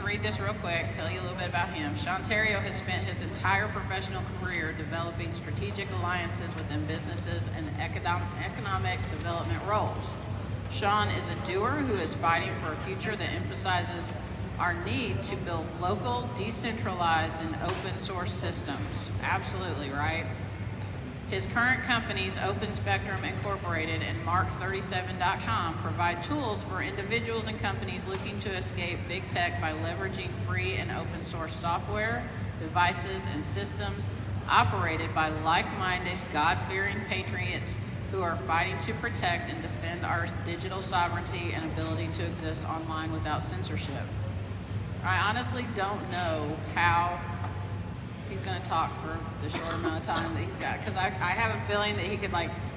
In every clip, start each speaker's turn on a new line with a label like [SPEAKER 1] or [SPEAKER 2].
[SPEAKER 1] read this real quick, tell you a little bit about him. Sean Theriault has spent his entire professional career developing strategic alliances within businesses and economic development roles. Sean is a doer who is fighting for a future that emphasizes our need to build local, decentralized, and open source systems. Absolutely, right? His current companies, Open Spectrum Incorporated and Mark37.com, provide tools for individuals and companies looking to escape big tech by leveraging free and open source software, devices, and systems operated by like-minded, God-fearing patriots who are fighting to protect and defend our digital sovereignty and ability to exist online without censorship. I honestly don't know how he's going to talk for the short amount of time that he's got, because I have a feeling that he could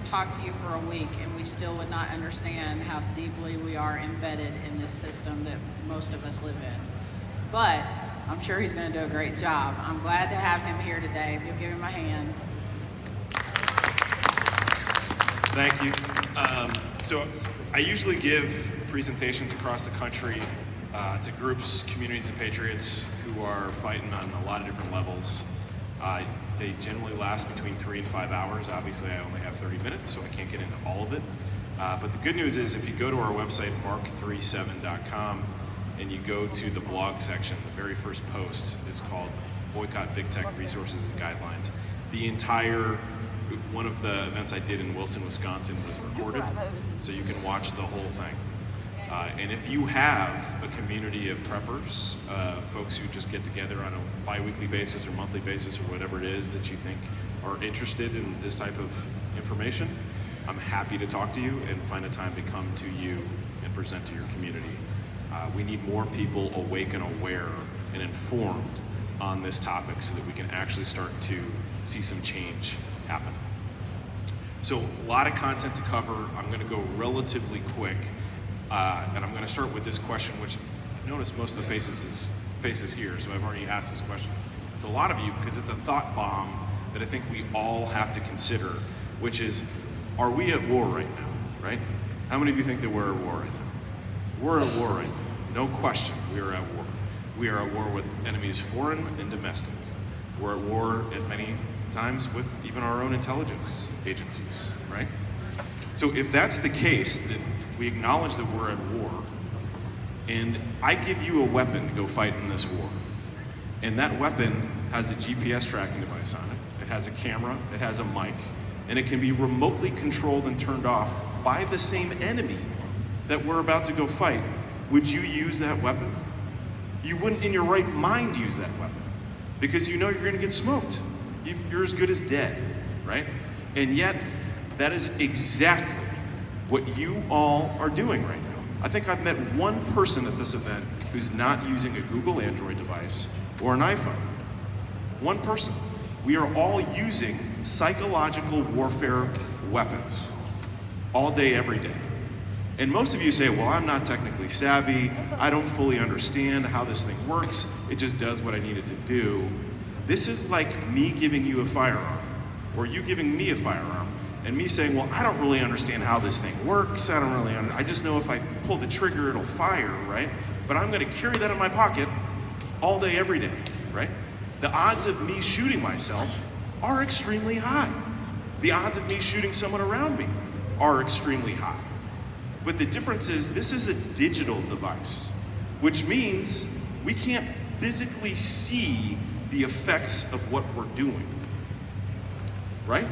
[SPEAKER 1] talk to you for a week and we still would not understand how deeply we are embedded in this system that most of us live in. But I'm sure he's going to do a great job. I'm glad to have him here today. If you'll give him a hand.
[SPEAKER 2] Thank you. So I usually give presentations across the country to groups, communities, and patriots who are fighting on a lot of different levels. They generally last between 3 and 5 hours. Obviously, I only have 30 minutes, so I can't get into all of it. But the good news is if you go to our website, mark37.com, and you go to the blog section, the very first post is called Boycott Big Tech Resources and Guidelines. The entire one of the events I did in Wilson, Wisconsin was recorded, so you can watch the whole thing. And if you have a community of preppers, folks who just get together on a bi-weekly basis or monthly basis or whatever it is that you think are interested in this type of information, I'm happy to talk to you and find a time to come to you and present to your community. We need more people awake and aware and informed on this topic so that we can actually start to see some change happen. So a lot of content to cover. I'm going to go relatively quick. And I'm going to start with this question, which I've noticed most of the faces here, so I've already asked this question to a lot of you because it's a thought bomb that I think we all have to consider, which is, are we at war right now, right? How many of you think that we're at war right now? We're at war right now. No question, we are at war. We are at war with enemies foreign and domestic. We're at war at many times with even our own intelligence agencies, right? So if that's the case, that we acknowledge that we're at war, and I give you a weapon to go fight in this war, and that weapon has a GPS tracking device on it, it has a camera, it has a mic, and it can be remotely controlled and turned off by the same enemy that we're about to go fight, would you use that weapon? You wouldn't in your right mind use that weapon, because you know you're going to get smoked. You're as good as dead, right? And yet, that is exactly what you all are doing right now. I think I've met one person at this event who's not using a Google Android device or an iPhone. One person. We are all using psychological warfare weapons all day, every day. And most of you say, well, I'm not technically savvy. I don't fully understand how this thing works. It just does what I need it to do. This is like me giving you a firearm, or you giving me a firearm, and me saying, well, I don't really understand how this thing works. I just know if I pull the trigger, it'll fire, right? But I'm gonna carry that in my pocket all day, every day, right? The odds of me shooting myself are extremely high. The odds of me shooting someone around me are extremely high. But the difference is this is a digital device, which means we can't physically see the effects of what we're doing, right?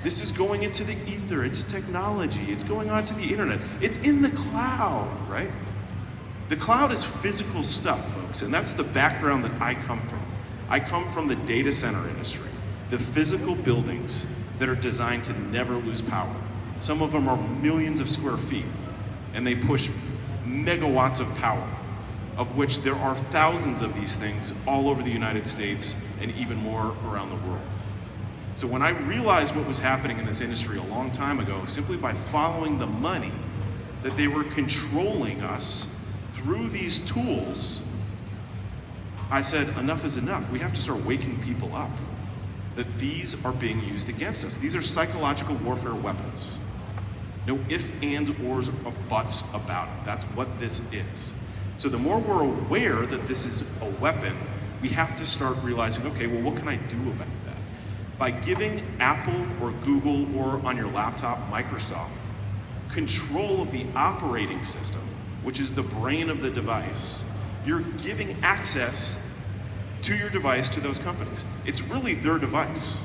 [SPEAKER 2] This is going into the ether, it's technology, it's going onto the internet, it's in the cloud, right? The cloud is physical stuff, folks, and that's the background that I come from. I come from the data center industry, the physical buildings that are designed to never lose power. Some of them are millions of square feet, and they push megawatts of power, of which there are thousands of these things all over the United States and even more around the world. So when I realized what was happening in this industry a long time ago, simply by following the money, that they were controlling us through these tools, I said, enough is enough. We have to start waking people up that these are being used against us. These are psychological warfare weapons. No ifs, ands, ors, or buts about it. That's what this is. So the more we're aware that this is a weapon, we have to start realizing, okay, well, what can I do about that? By giving Apple or Google or on your laptop, Microsoft, control of the operating system, which is the brain of the device, you're giving access to your device to those companies. It's really their device.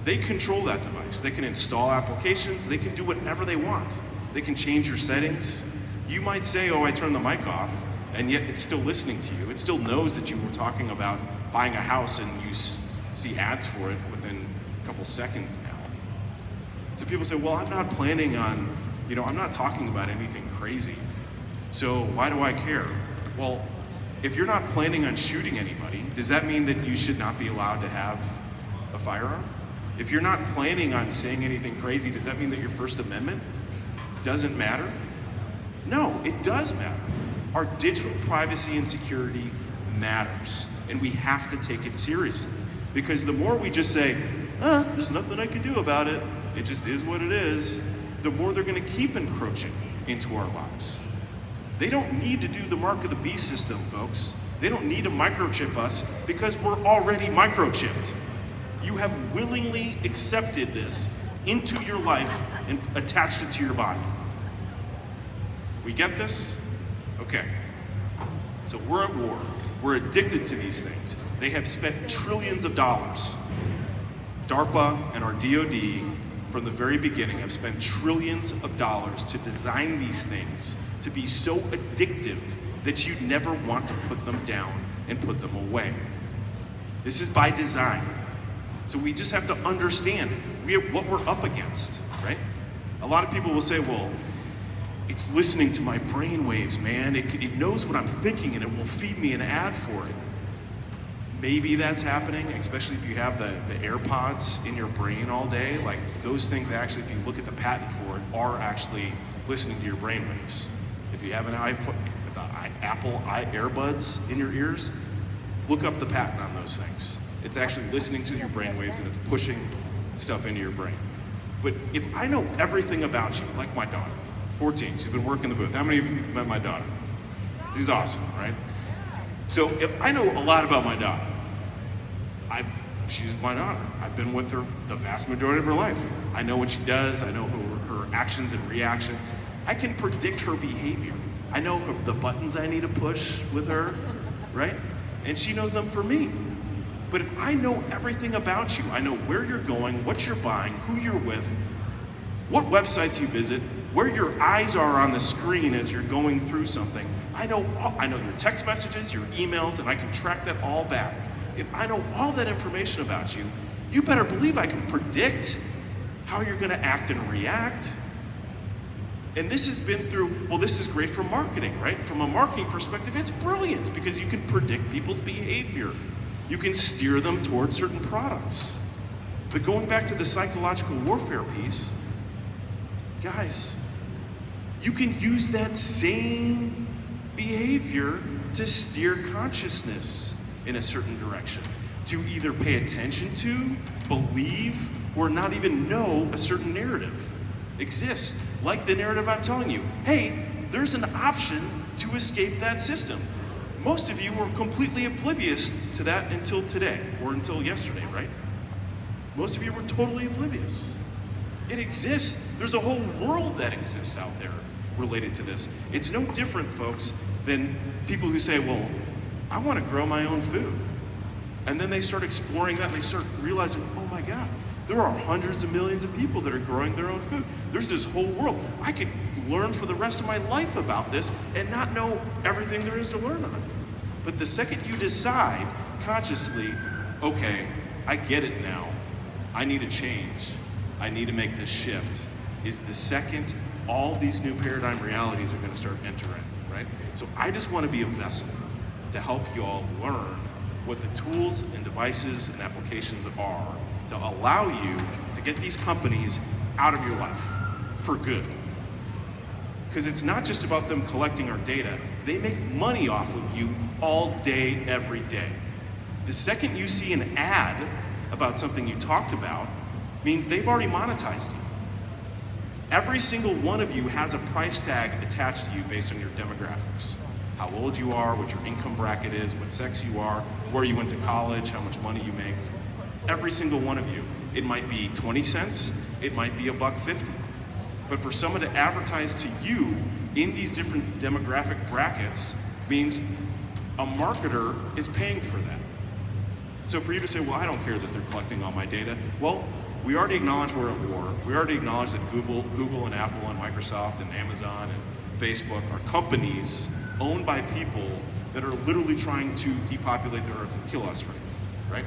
[SPEAKER 2] They control that device. They can install applications. They can do whatever they want. They can change your settings. You might say, oh, I turned the mic off, and yet it's still listening to you. It still knows that you were talking about buying a house and you see ads for it within a couple seconds now. So people say, well, I'm not planning on, I'm not talking about anything crazy. So why do I care? Well, if you're not planning on shooting anybody, does that mean that you should not be allowed to have a firearm? If you're not planning on saying anything crazy, does that mean that your First Amendment doesn't matter? No, it does matter. Our digital privacy and security matters, and we have to take it seriously. Because the more we just say, there's nothing I can do about it, it just is what it is, the more they're gonna keep encroaching into our lives. They don't need to do the mark of the beast system, folks. They don't need to microchip us because we're already microchipped. You have willingly accepted this into your life and attached it to your body. We get this? Okay. So we're at war. We're addicted to these things. They have spent trillions of dollars. DARPA and our DoD, from the very beginning, have spent trillions of dollars to design these things to be so addictive that you'd never want to put them down and put them away. This is by design. So we just have to understand what we're up against, right? A lot of people will say, well, it's listening to my brain waves, man. It knows what I'm thinking and it will feed me an ad for it. Maybe that's happening, especially if you have the AirPods in your brain all day. Like those things actually, if you look at the patent for it, are actually listening to your brain waves. If you have an iPhone, the Apple AirBuds in your ears, look up the patent on those things. It's actually listening to your brain waves and it's pushing stuff into your brain. But if I know everything about you, like my daughter, 14, she's been working the booth. How many of you met my daughter? She's awesome, right? So if I know a lot about my daughter, she's my daughter. I've been with her the vast majority of her life. I know what she does. I know her actions and reactions. I can predict her behavior. I know the buttons I need to push with her, right? And she knows them for me. But if I know everything about you, I know where you're going, what you're buying, who you're with, what websites you visit, where your eyes are on the screen as you're going through something. I know your text messages, your emails, and I can track that all back. If I know all that information about you, you better believe I can predict how you're gonna act and react. And this has been through, well, this is great for marketing, right? From a marketing perspective, it's brilliant because you can predict people's behavior. You can steer them towards certain products. But going back to the psychological warfare piece, guys, you can use that same behavior to steer consciousness in a certain direction, to either pay attention to, believe, or not even know a certain narrative exists. Like the narrative I'm telling you, hey, there's an option to escape that system. Most of you were completely oblivious to that until today, or until yesterday, right? Most of you were totally oblivious. It exists. There's a whole world that exists out there related to this. It's no different, folks, than people who say, well, I want to grow my own food. And then they start exploring that and they start realizing, oh my God, there are hundreds of millions of people that are growing their own food. There's this whole world. I could learn for the rest of my life about this and not know everything there is to learn on it. But the second you decide consciously, okay, I get it now. I need a change. I need to make this shift, is the second all these new paradigm realities are going to start entering, right? So I just want to be a vessel to help you all learn what the tools and devices and applications are to allow you to get these companies out of your life for good. Because it's not just about them collecting our data. They make money off of you all day, every day. The second you see an ad about something you talked about means they've already monetized you. Every single one of you has a price tag attached to you based on your demographics. how old you are, what your income bracket is, what sex you are, where you went to college, how much money you make. Every single one of you. It might be 20 cents, it might be $1.50. But for someone to advertise to you in these different demographic brackets means a marketer is paying for that. So for you to say, well, I don't care that they're collecting all my data, well, we already acknowledge we're at war. We already acknowledge that Google and Apple and Microsoft and Amazon and Facebook are companies owned by people that are literally trying to depopulate the earth and kill us right?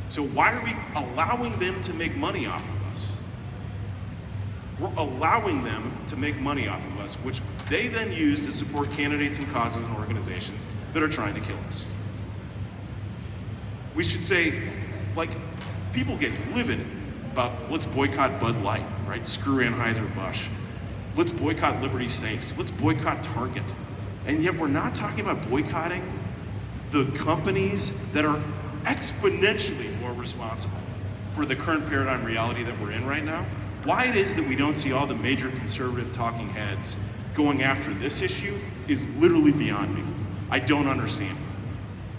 [SPEAKER 2] So why are we allowing them to make money off of us? We're allowing them to make money off of us, which they then use to support candidates and causes and organizations that are trying to kill us. We should say, like, people get livid about let's boycott Bud Light, right? Screw Anheuser-Busch. Let's boycott Liberty Safes. Let's boycott Target. And yet we're not talking about boycotting the companies that are exponentially more responsible for the current paradigm reality that we're in right now. Why it is that we don't see all the major conservative talking heads going after this issue is literally beyond me. I don't understand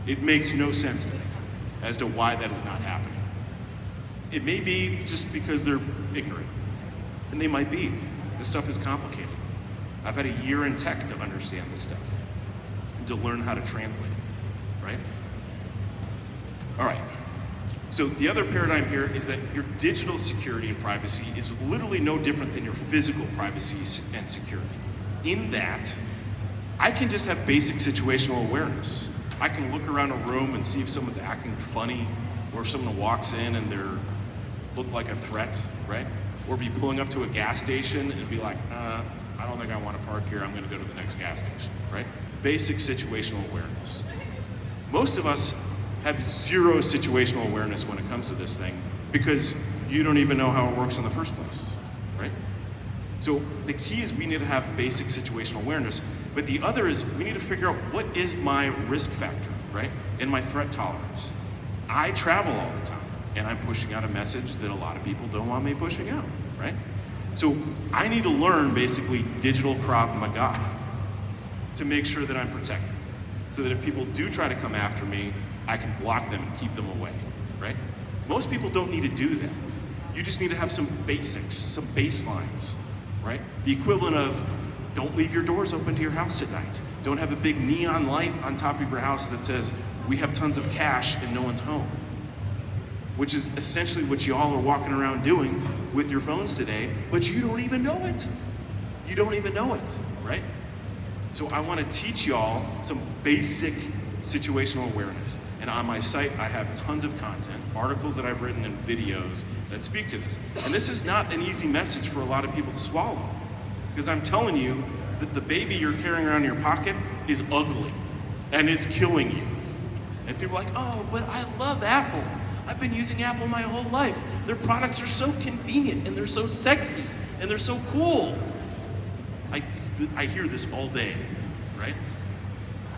[SPEAKER 2] it. It makes no sense to me as to why that is not happening. It may be just because they're ignorant, and they might be. This stuff is complicated. I've had a year in tech to understand this stuff and to learn how to translate it, right? All right. So the other paradigm here is that your digital security and privacy is literally no different than your physical privacy and security. In that, I can just have basic situational awareness. I can look around a room and see if someone's acting funny, or if someone walks in and they're look like a threat, right? Or be pulling up to a gas station and be like, I don't think I want to park here, I'm gonna go to the next gas station, right? Basic situational awareness. Most of us have zero situational awareness when it comes to this thing because you don't even know how it works in the first place, right? So the key is we need to have basic situational awareness, but the other is we need to figure out what is my risk factor, right? And my threat tolerance. I travel all the time, and I'm pushing out a message that a lot of people don't want me pushing out, right? So I need to learn basically digital Krav Maga to make sure that I'm protected, so that if people do try to come after me, I can block them and keep them away, right? Most people don't need to do that. You just need to have some basics, some baselines, right? The equivalent of don't leave your doors open to your house at night. Don't have a big neon light on top of your house that says, we have tons of cash and no one's home. Which is essentially what y'all are walking around doing with your phones today, but you don't even know it. You don't even know it, right? So I want to teach y'all some basic situational awareness. And on my site, I have tons of content, articles that I've written and videos that speak to this. And this is not an easy message for a lot of people to swallow. Because I'm telling you that the baby you're carrying around in your pocket is ugly. And it's killing you. And people are like, oh, but I love Apple. I've been using Apple my whole life. Their products are so convenient and they're so sexy and they're so cool. I hear this all day, right?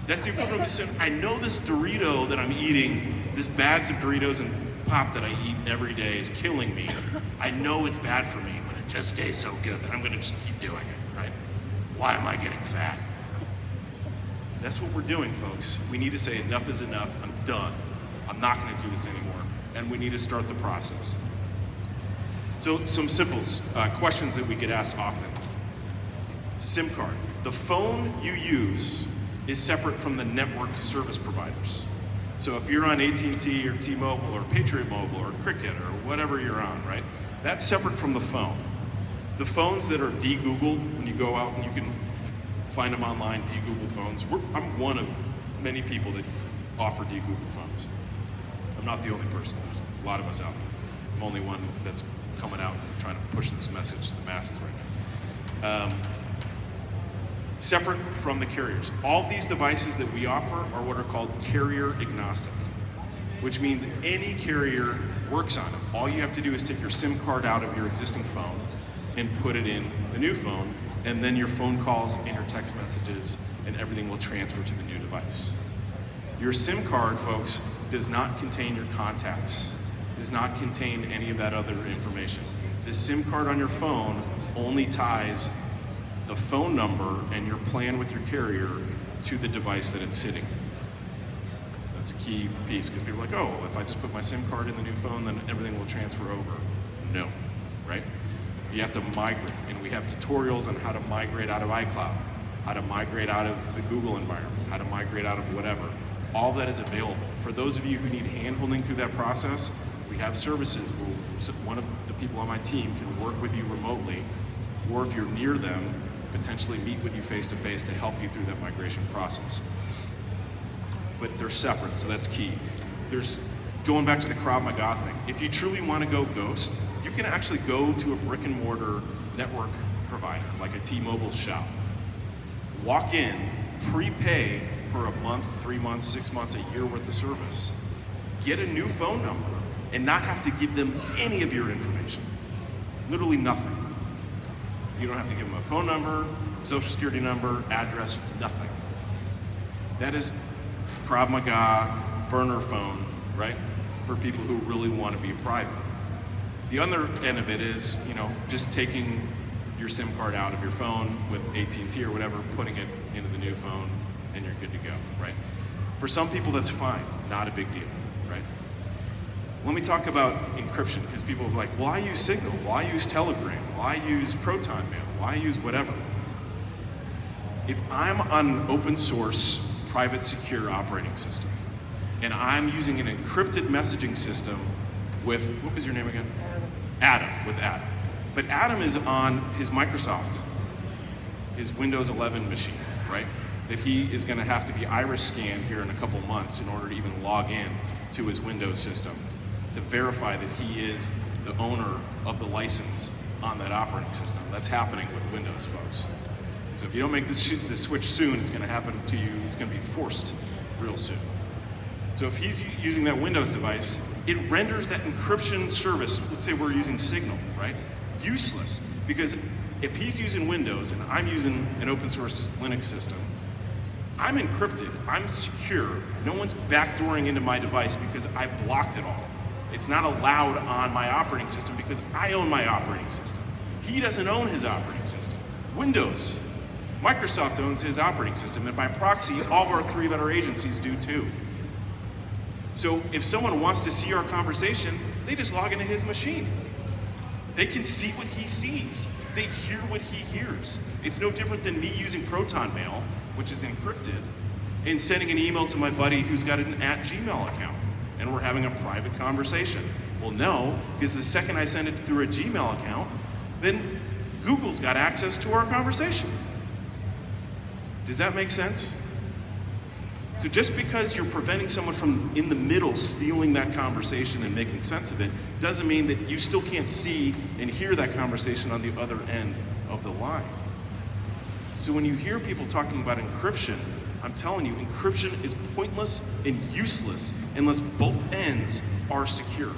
[SPEAKER 2] That's the equivalent of saying, I know this Dorito that I'm eating, this bags of Doritos and pop that I eat every day is killing me. I know it's bad for me, but it just tastes so good that I'm gonna just keep doing it, right? Why am I getting fat? That's what we're doing, folks. We need to say enough is enough, I'm done. I'm not gonna do this anymore. And we need to start the process. So some simple questions that we get asked often. SIM card. The phone you use is separate from the network service providers. So if you're on AT&T or T-Mobile or Patriot Mobile or Cricket or whatever you're on, right? That's separate from the phone. The phones that are de-Googled, when you go out and you can find them online, de-Googled phones, I'm one of many people that offer de-Googled phones. I'm not the only person, there's a lot of us out there. I'm only one that's coming out and trying to push this message to the masses right now. Separate from the carriers. All these devices that we offer are what are called carrier agnostic, which means any carrier works on it. All you have to do is take your SIM card out of your existing phone and put it in the new phone, and then your phone calls and your text messages and everything will transfer to the new device. Your SIM card, folks, does not contain your contacts, does not contain any of that other information. The SIM card on your phone only ties the phone number and your plan with your carrier to the device that it's sitting in. That's a key piece, because people are like, oh, if I just put my SIM card in the new phone, then everything will transfer over. No, right? You have to migrate, and we have tutorials on how to migrate out of iCloud, how to migrate out of the Google environment, how to migrate out of whatever. All that is available. For those of you who need hand-holding through that process, we have services where one of the people on my team can work with you remotely, or if you're near them, potentially meet with you face-to-face to help you through that migration process. But they're separate, so that's key. There's, going back to the Krav Maga thing, if you truly want to go ghost, you can actually go to a brick and mortar network provider, like a T-Mobile shop. Walk in, prepay for a month, 3 months, 6 months, a year worth of service. Get a new phone number and not have to give them any of your information. Literally nothing. You don't have to give them a phone number, social security number, address, nothing. That is Krav Maga, burner phone, right? For people who really want to be private. The other end of it is, just taking your SIM card out of your phone with AT&T or whatever, putting it into the new phone, and you're good to go, right? For some people, that's fine, not a big deal, right? Let me talk about encryption, because people are like, well, I use Signal, well, I use Telegram, well, I use Proton Mail, well, I use whatever. If I'm on an open source, private, secure operating system, and I'm using an encrypted messaging system with, what was your name again? Adam, with Adam. But Adam is on his Microsoft, his Windows 11 machine, right? That he is going to have to be iris scanned here in a couple months in order to even log in to his Windows system to verify that he is the owner of the license on that operating system. That's happening with Windows, folks. So if you don't make the switch soon, it's going to happen to you. It's going to be forced real soon. So if he's using that Windows device, it renders that encryption service, let's say we're using Signal, right? Useless, because if he's using Windows and I'm using an open source Linux system, I'm encrypted, I'm secure, no one's backdooring into my device because I blocked it all. It's not allowed on my operating system because I own my operating system. He doesn't own his operating system. Windows, Microsoft owns his operating system, and by proxy, all of our three-letter agencies do too. So if someone wants to see our conversation, they just log into his machine. They can see what he sees. They hear what he hears. It's no different than me using Proton Mail, which is encrypted, and sending an email to my buddy who's got an @Gmail account, and we're having a private conversation. Well, no, because the second I send it through a Gmail account, then Google's got access to our conversation. Does that make sense? So just because you're preventing someone from, in the middle, stealing that conversation and making sense of it, doesn't mean that you still can't see and hear that conversation on the other end of the line. So when you hear people talking about encryption, I'm telling you, encryption is pointless and useless unless both ends are secure.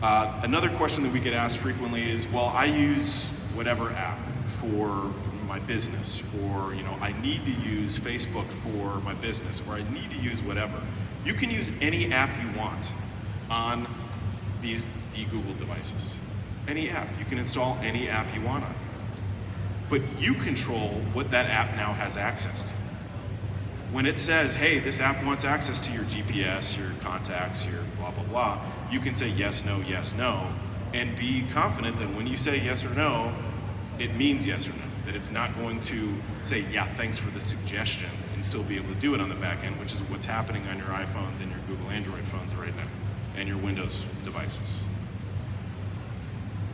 [SPEAKER 2] Another question that we get asked frequently is, well, I use whatever app for my business, or I need to use Facebook for my business, or I need to use whatever. You can use any app you want on these Google devices. Any app. You can install any app you want on. But you control what that app now has access to. When it says, hey, this app wants access to your GPS, your contacts, your blah, blah, blah, you can say yes, no, and be confident that when you say yes or no, it means yes or no. That it's not going to say, yeah, thanks for the suggestion, and still be able to do it on the back end, which is what's happening on your iPhones and your Google Android phones right now, and your Windows devices.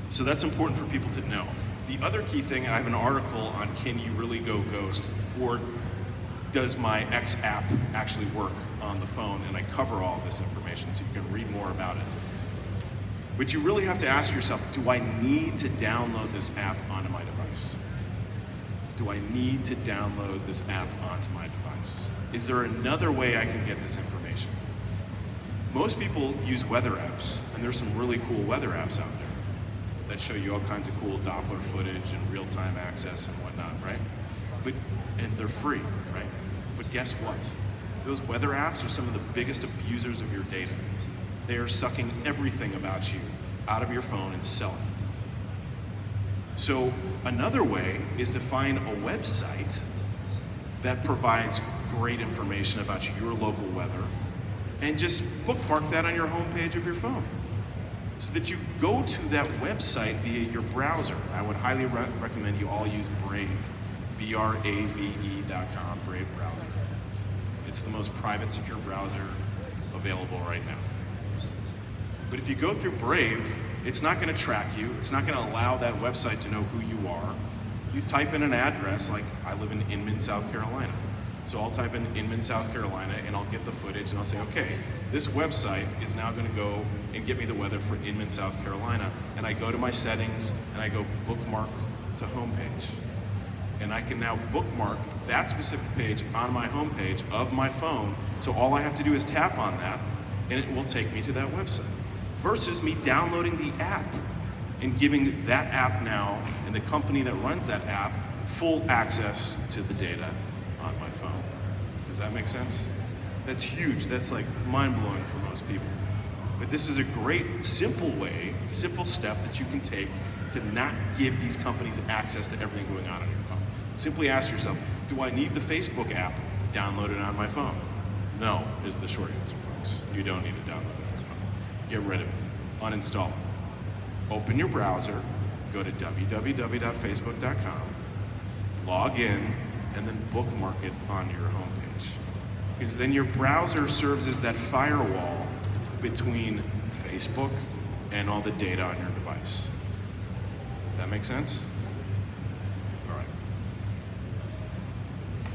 [SPEAKER 2] So that's important for people to know. The other key thing, I have an article on can you really go ghost, or does my X app actually work on the phone, and I cover all of this information so you can read more about it. But you really have to ask yourself, do I need to download this app onto my device? Do I need to download this app onto my device? Is there another way I can get this information? Most people use weather apps, and there's some really cool weather apps out there that show you all kinds of cool Doppler footage and real-time access and whatnot, right? And they're free, right? But guess what? Those weather apps are some of the biggest abusers of your data. They are sucking everything about you out of your phone and selling it. So another way is to find a website that provides great information about your local weather and just bookmark that on your homepage of your phone so that you go to that website via your browser. I would highly recommend you all use Brave, BRAVE.com, Brave browser. It's the most private, secure browser available right now. But if you go through Brave, it's not going to track you. It's not going to allow that website to know who you are. You type in an address, like I live in Inman, South Carolina. So I'll type in Inman, South Carolina, and I'll get the footage, and I'll say, okay, this website is now going to go and get me the weather for Inman, South Carolina. And I go to my settings, and I go bookmark to homepage. And I can now bookmark that specific page on my homepage of my phone. So all I have to do is tap on that, and it will take me to that website. Versus me downloading the app and giving that app now and the company that runs that app full access to the data on my phone. Does that make sense? That's huge. That's like mind-blowing for most people. But this is a great, simple way, simple step that you can take to not give these companies access to everything going on your phone. Simply ask yourself, do I need the Facebook app downloaded on my phone? No, is the short answer, folks. You don't need to download it on your phone. Get rid of it. Uninstall it. Open your browser, go to www.facebook.com, log in, and then bookmark it on your homepage. Because then your browser serves as that firewall between Facebook and all the data on your device. Does that make sense? All right.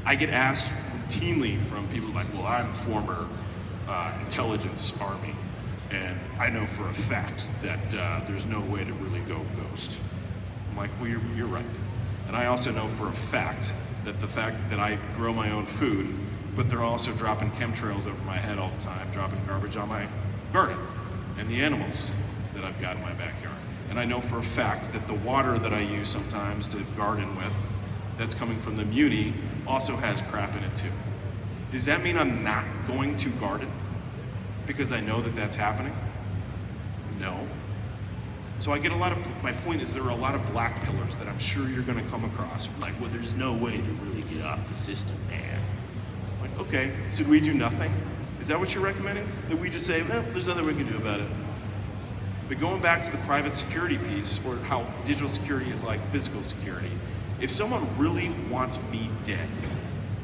[SPEAKER 2] I get asked routinely from people like, well, I'm former intelligence army, and I know for a fact that there's no way to really go ghost. I'm like, well, you're right. And I also know for a fact that I grow my own food, but they're also dropping chemtrails over my head all the time, dropping garbage on my garden and the animals that I've got in my backyard. And I know for a fact that the water that I use sometimes to garden with, that's coming from the Muni, also has crap in it too. Does that mean I'm not going to garden because I know that that's happening? No. So I get my point is there are a lot of black pillars that I'm sure you're gonna come across. Like, well, there's no way to really get off the system, man. Like, okay, so do we do nothing? Is that what you're recommending? That we just say, well, there's nothing we can do about it. But going back to the private security piece, or how digital security is like physical security, if someone really wants me dead,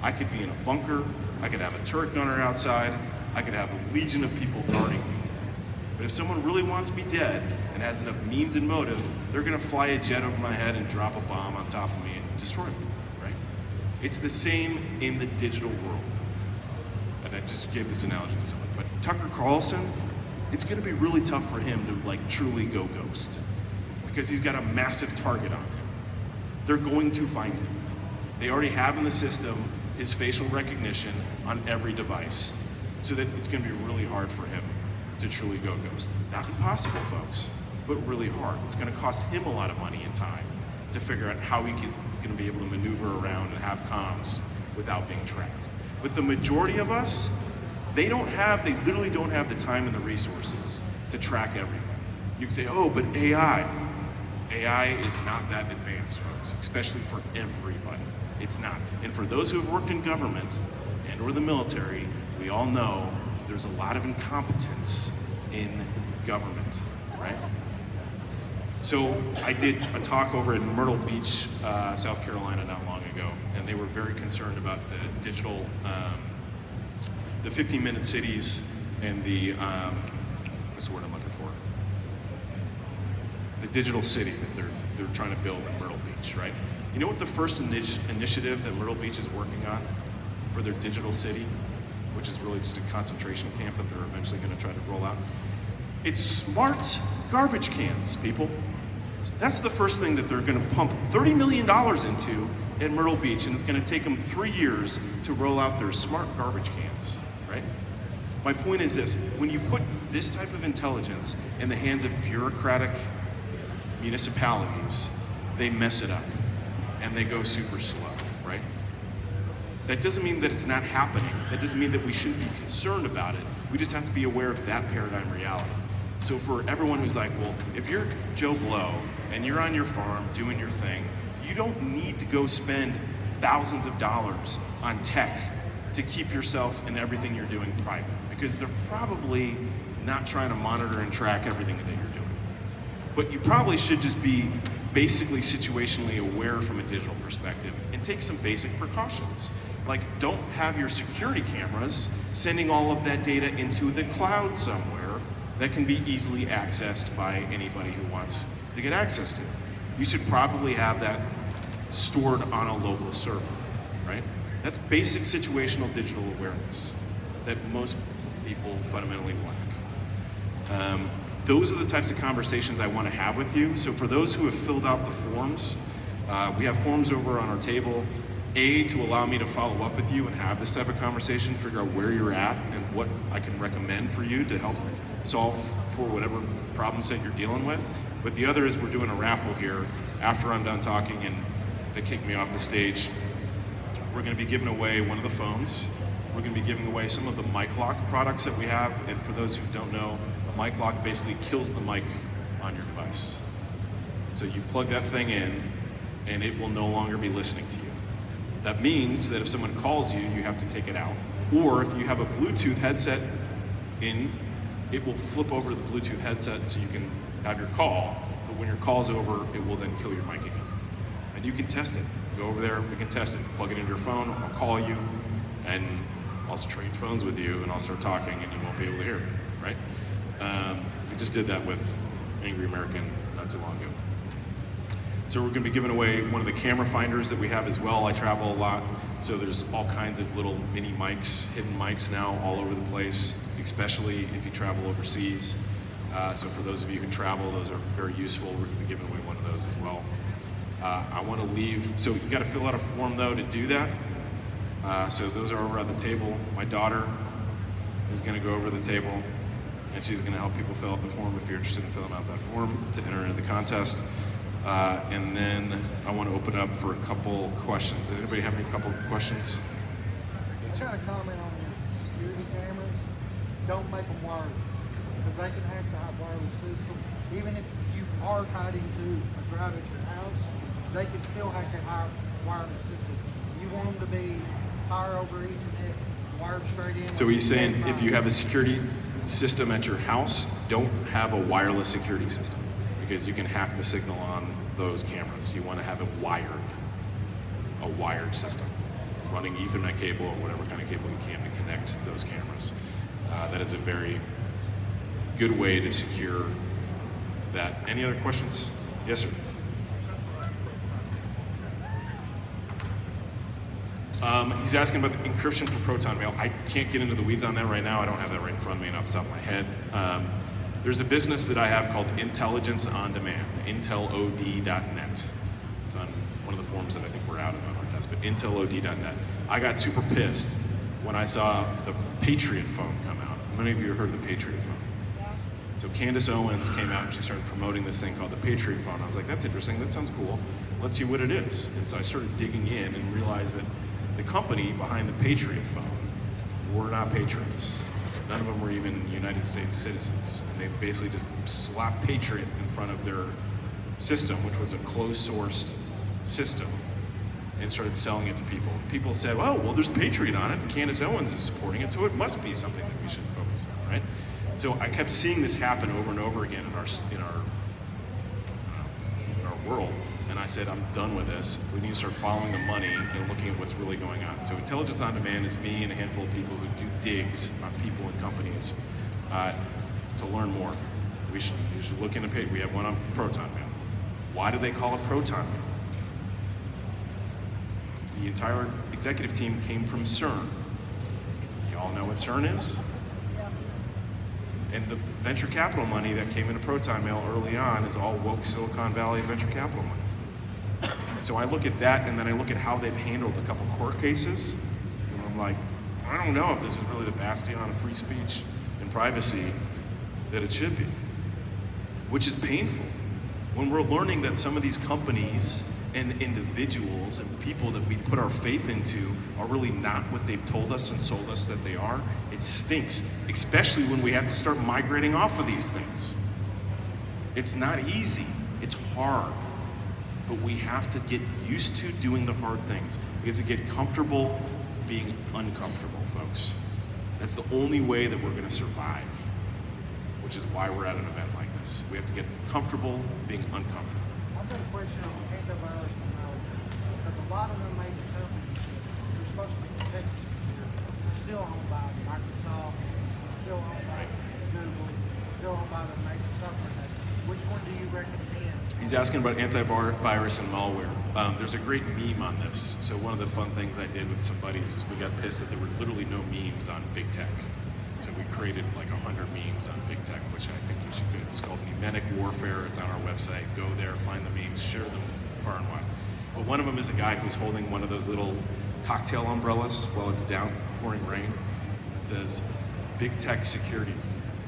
[SPEAKER 2] I could be in a bunker, I could have a turret gunner outside, I could have a legion of people guarding me. But if someone really wants me dead and has enough means and motive, they're gonna fly a jet over my head and drop a bomb on top of me and destroy me, right? It's the same in the digital world. And I just gave this analogy to someone, but Tucker Carlson, it's gonna be really tough for him to like truly go ghost because he's got a massive target on him. They're going to find him. They already have in the system his facial recognition on every device, so that it's gonna be really hard for him to truly go ghost. Not impossible, folks, but really hard. It's gonna cost him a lot of money and time to figure out how he's gonna be able to maneuver around and have comms without being tracked. But the majority of us, they literally don't have the time and the resources to track everyone. You can say, oh, but AI. AI is not that advanced, folks, especially for everybody. It's not. And for those who have worked in government and or the military, we all know there's a lot of incompetence in government, right? So I did a talk over in Myrtle Beach, South Carolina not long ago, and they were very concerned about the digital, the 15-minute cities and the, what's the word I'm looking for? The digital city that they're trying to build in Myrtle Beach, right? You know what the first initiative that Myrtle Beach is working on for their digital city, which is really just a concentration camp that they're eventually going to try to roll out? It's smart garbage cans, people. That's the first thing that they're going to pump $30 million into in Myrtle Beach, and it's going to take them 3 years to roll out their smart garbage cans, right? My point is this: when you put this type of intelligence in the hands of bureaucratic municipalities, they mess it up and they go super slow, right? That doesn't mean that it's not happening. That doesn't mean that we shouldn't be concerned about it. We just have to be aware of that paradigm reality. So for everyone who's like, well, if you're Joe Blow and you're on your farm doing your thing, you don't need to go spend thousands of dollars on tech to keep yourself and everything you're doing private, because they're probably not trying to monitor and track everything that you're doing. But you probably should just be basically situationally aware from a digital perspective and take some basic precautions. Like, don't have your security cameras sending all of that data into the cloud somewhere that can be easily accessed by anybody who wants to get access to it. You should probably have that stored on a local server, right? That's basic situational digital awareness that most people fundamentally lack. Those are the types of conversations I want to have with you. So for those who have filled out the forms, we have forms over on our table, to allow me to follow up with you and have this type of conversation, figure out where you're at and what I can recommend for you to help solve for whatever problem set you're dealing with. But the other is we're doing a raffle here after I'm done talking and they kick me off the stage. We're going to be giving away one of the phones. We're going to be giving away some of the mic lock products that we have. And for those who don't know, a mic lock basically kills the mic on your device. So you plug that thing in and it will no longer be listening to you. That means that if someone calls you, you have to take it out. Or if you have a Bluetooth headset in, it will flip over to the Bluetooth headset so you can have your call. But when your call's over, it will then kill your mic again. And you can test it. Go over there, we can test it. Plug it into your phone, I'll call you, and I'll trade phones with you, and I'll start talking, and you won't be able to hear me, right? We just did that with Angry American not too long ago. So we're going to be giving away one of the camera finders that we have as well. I travel a lot, so there's all kinds of little mini mics, hidden mics now all over the place, especially if you travel overseas. So for those of you who travel, those are very useful. We're going to be giving away one of those as well. I want to leave, so you got to fill out a form though to do that. So those are over at the table. My daughter is going to go over the table and she's going to help people fill out the form if you're interested in filling out that form to enter into the contest. And then I want to open it up for a couple questions. Does anybody have any couple questions?
[SPEAKER 3] Just trying to comment on your security cameras. Don't make them wireless, because they can hack the wireless system. Even if you are tied into a drive at your house, they can still hack that wireless system. You want them to be power over Ethernet, wired straight in.
[SPEAKER 2] So he's saying if you have a security system at your house, don't have a wireless security system, because you can hack the signal on those cameras. You want to have it wired, a wired system, running Ethernet cable or whatever kind of cable you can to connect those cameras. That is a very good way to secure that. Any other questions? Yes, sir. He's asking about the encryption for Proton Mail. I can't get into the weeds on that right now. I don't have that right in front of me and off the top of my head. There's a business that I have called Intelligence on Demand, intelod.net. It's on one of the forums that I think we're out of on our desk, but intelod.net. I got super pissed when I saw the Patriot phone come out. How many of you have heard of the Patriot phone? So Candace Owens came out and she started promoting this thing called the Patriot phone. I was like, that's interesting, that sounds cool. Let's see what it is. And so I started digging in and realized that the company behind the Patriot phone were not patriots. None of them were even United States citizens. And they basically just slapped Patriot in front of their system, which was a closed-sourced system, and started selling it to people. People said, oh, well, there's Patriot on it, and Candace Owens is supporting it, so it must be something that we should focus on, right? So I kept seeing this happen over and over again in our world. And I said, I'm done with this. We need to start following the money and looking at what's really going on. So Intelligence on Demand is me and a handful of people who do digs on people and companies to learn more. You should look into it. We have one on Proton Mail. Why do they call it Proton Mail? The entire executive team came from CERN. You all know what CERN is? And the venture capital money that came into Proton Mail early on is all woke Silicon Valley venture capital money. So I look at that, and then I look at how they've handled a couple court cases, and I'm like, I don't know if this is really the bastion of free speech and privacy that it should be, which is painful when we're learning that some of these companies and individuals and people that we put our faith into are really not what they've told us and sold us that they are, it stinks, especially when we have to start migrating off of these things. It's not easy, it's hard, but we have to get used to doing the hard things. We have to get comfortable being uncomfortable, folks. That's the only way that we're going to survive, which is why we're at an event like this. We have to get comfortable being uncomfortable.
[SPEAKER 3] I've got a question on antivirus and malware. Because a lot of the major companies, they're supposed to be protected. They're still owned by Microsoft, still owned by Google, still owned by the major software companies. Which one do you recommend?
[SPEAKER 2] He's asking about antivirus and malware. There's a great meme on this. So one of the fun things I did with some buddies is we got pissed that there were literally no memes on big tech. So we created like 100 memes on big tech, which I think you should do. It's called Mnemonic Warfare. It's on our website. Go there, find the memes, share them far and wide. But one of them is a guy who's holding one of those little cocktail umbrellas while it's downpouring rain. It says, Big Tech Security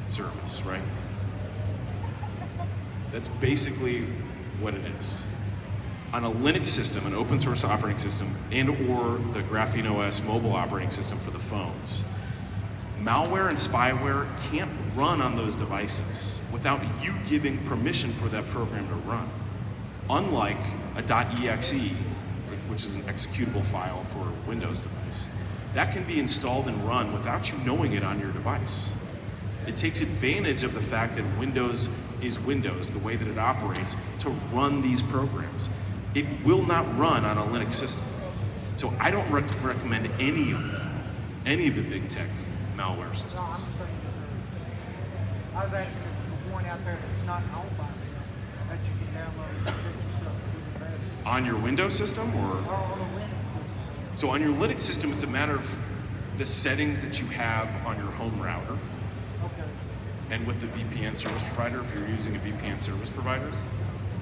[SPEAKER 2] Service, right? That's basically what it is. On a Linux system, an open source operating system, and or the Graphene OS mobile operating system for the phones, malware and spyware can't run on those devices without you giving permission for that program to run. Unlike a .exe, which is an executable file for a Windows device, that can be installed and run without you knowing it on your device. It takes advantage of the fact that Windows is Windows, the way that it operates, to run these programs. It will not run on a Linux system. So I don't recommend any of them, any of the big tech malware systems.
[SPEAKER 3] No, I'm just saying, I was asking if there's one out there that's not owned by them that you can download and protect yourself even better.
[SPEAKER 2] On your Windows system or?
[SPEAKER 3] Or on a Linux system.
[SPEAKER 2] So on your Linux system, it's a matter of the settings that you have on your home router.
[SPEAKER 3] Okay.
[SPEAKER 2] And with the VPN service provider, if you're using a VPN service provider,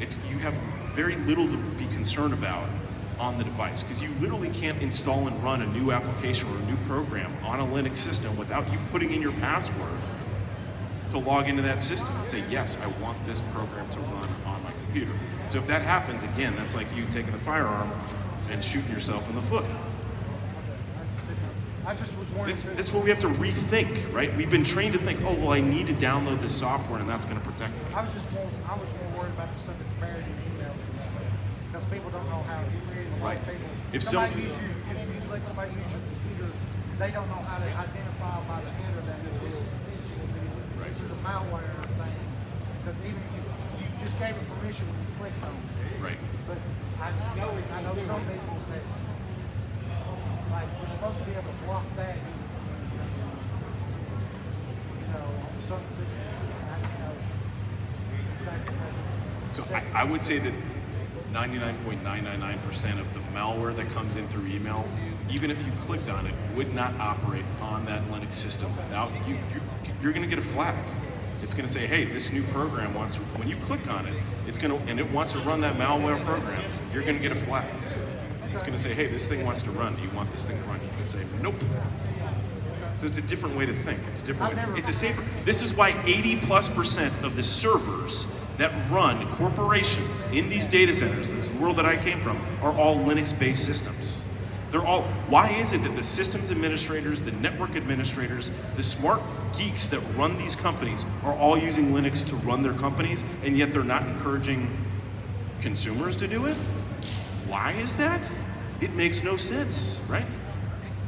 [SPEAKER 2] you have very little to be concerned about on the device, because you literally can't install and run a new application or a new program on a Linux system without you putting in your password to log into that system and say, yes, I want this program to run on my computer. So if that happens, again, that's like you taking a firearm and shooting yourself in the foot.
[SPEAKER 3] I just was wondering.
[SPEAKER 2] That's what we have to rethink, right? We've been trained to think, oh, well, I need to download this software and that's going to protect me.
[SPEAKER 3] I was more worried about the stuff that's buried in emails and stuff. Because people don't know how to read it.
[SPEAKER 2] Right.
[SPEAKER 3] People,
[SPEAKER 2] If
[SPEAKER 3] somebody let somebody use your computer, they don't know how to identify by the header that it is.
[SPEAKER 2] Right.
[SPEAKER 3] This is a malware thing. Because even if you just gave it permission when you clicked on it.
[SPEAKER 2] Right.
[SPEAKER 3] But I know some people that, like, we're supposed to be able to block that, on some systems.
[SPEAKER 2] So I would say that 99.999% of the malware that comes in through email, even if you clicked on it, would not operate on that Linux system without you. You're going to get a flag. It's going to say, hey, this new program wants to, when you click on it, and it wants to run that malware program, you're going to get a flag. It's going to say, hey, this thing wants to run. Do you want this thing to run? You can say, nope. So it's a different way to think. It's a different way. It's a safer. This is why 80+% of the servers that run corporations in these data centers, this world that I came from, are all Linux-based systems. They're all. Why is it that the systems administrators, the network administrators, the smart geeks that run these companies are all using Linux to run their companies, and yet they're not encouraging consumers to do it? Why is that? It makes no sense, right?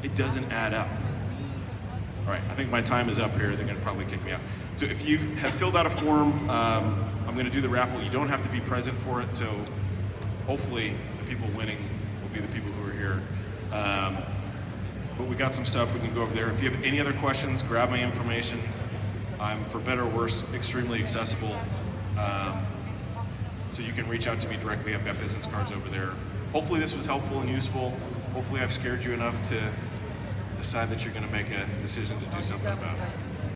[SPEAKER 2] It doesn't add up. All right, I think my time is up here. They're going to probably kick me out. So if you have filled out a form, I'm going to do the raffle. You don't have to be present for it, so hopefully the people winning will be the people who are here. But we got some stuff we can go over there. If you have any other questions, grab my information. I'm, for better or worse, extremely accessible. So you can reach out to me directly. I've got business cards over there. Hopefully this was helpful and useful. Hopefully I've scared you enough to decide that you're going to make a decision to do something about it.